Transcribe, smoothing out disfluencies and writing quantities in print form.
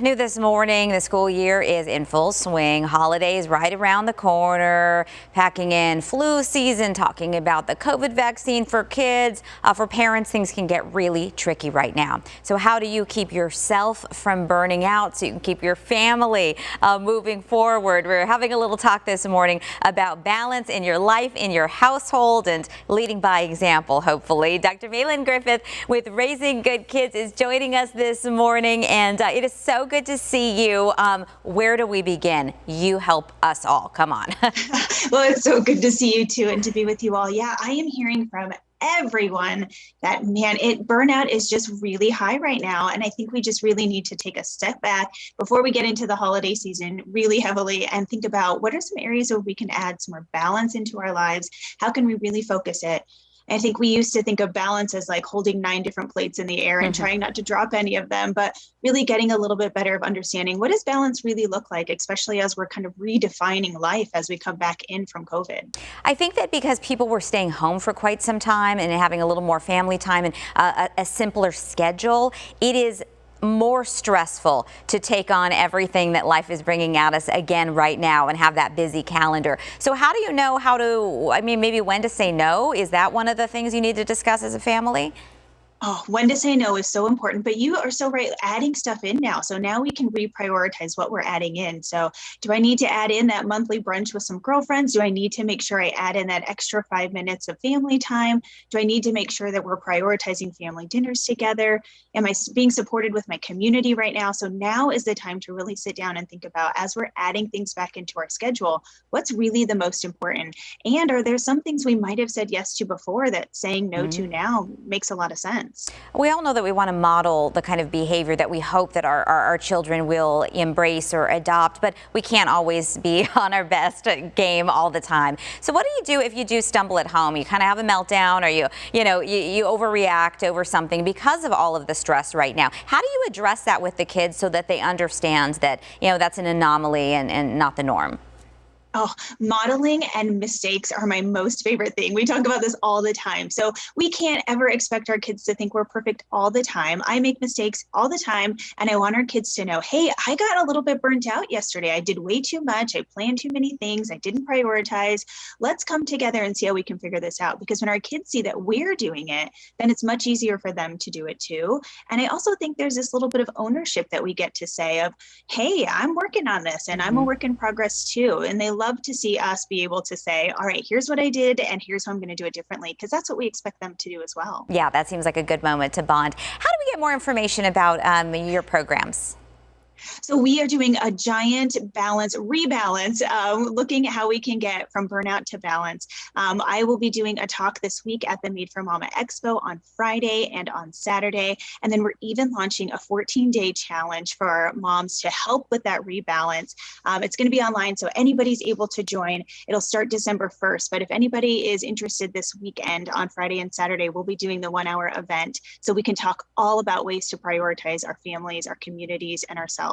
New this morning, the school year is in full swing. Holidays right around the corner, packing in flu season, talking about the COVID vaccine for kids. For parents, things can get really tricky right now. So how do you keep yourself from burning out so you can keep your family moving forward? We're having a little talk this morning about balance in your life, in your household, and leading by example, hopefully. Dr. Maylin Griffiths with Raising Good Kids is joining us this morning, and it is so good to see you. Where do we begin? You help us all. Come on. Well, it's so good to see you too and to be with you all. Yeah, I am hearing from everyone that, man, burnout is just really high right now. And I think we just really need to take a step back before we get into the holiday season really heavily and think about what are some areas where we can add some more balance into our lives? How can we really focus it? I think we used to think of balance as like holding 9 different plates in the air and trying not to drop any of them, but really getting a little bit better of understanding what does balance really look like, especially as we're kind of redefining life as we come back in from COVID. I think that because people were staying home for quite some time and having a little more family time and a simpler schedule, it is more stressful to take on everything that life is bringing at us again right now and have that busy calendar. So how do you know how to, maybe when to say no? Is that one of the things you need to discuss as a family? Oh, when to say no is so important, but you are so right, adding stuff in now. So now we can reprioritize what we're adding in. So do I need to add in that monthly brunch with some girlfriends? Do I need to make sure I add in that extra 5 minutes of family time? Do I need to make sure that we're prioritizing family dinners together? Am I being supported with my community right now? So now is the time to really sit down and think about, as we're adding things back into our schedule, what's really the most important? And are there some things we might have said yes to before that saying no to now makes a lot of sense? We all know that we want to model the kind of behavior that we hope that our children will embrace or adopt, but we can't always be on our best game all the time. So what do you do if you do stumble at home? You kind of have a meltdown, or you overreact over something because of all of the stress right now. How do you address that with the kids so that they understand that, that's an anomaly and not the norm? Oh, modeling and mistakes are my most favorite thing. We talk about this all the time. So we can't ever expect our kids to think we're perfect all the time. I make mistakes all the time. And I want our kids to know, hey, I got a little bit burnt out yesterday. I did way too much. I planned too many things. I didn't prioritize. Let's come together and see how we can figure this out. Because when our kids see that we're doing it, then it's much easier for them to do it too. And I also think there's this little bit of ownership that we get to say of, hey, I'm working on this and I'm a work in progress too. And they love to see us be able to say, all right, here's what I did and here's how I'm going to do it differently, because that's what we expect them to do as well. Yeah, that seems like a good moment to bond. How do we get more information about your programs? So we are doing a giant rebalance, looking at how we can get from burnout to balance. I will be doing a talk this week at the Made for Mama Expo on Friday and on Saturday. And then we're even launching a 14-day challenge for moms to help with that rebalance. It's going to be online, so anybody's able to join. It'll start December 1st. But if anybody is interested this weekend on Friday and Saturday, we'll be doing the 1-hour event so we can talk all about ways to prioritize our families, our communities, and ourselves.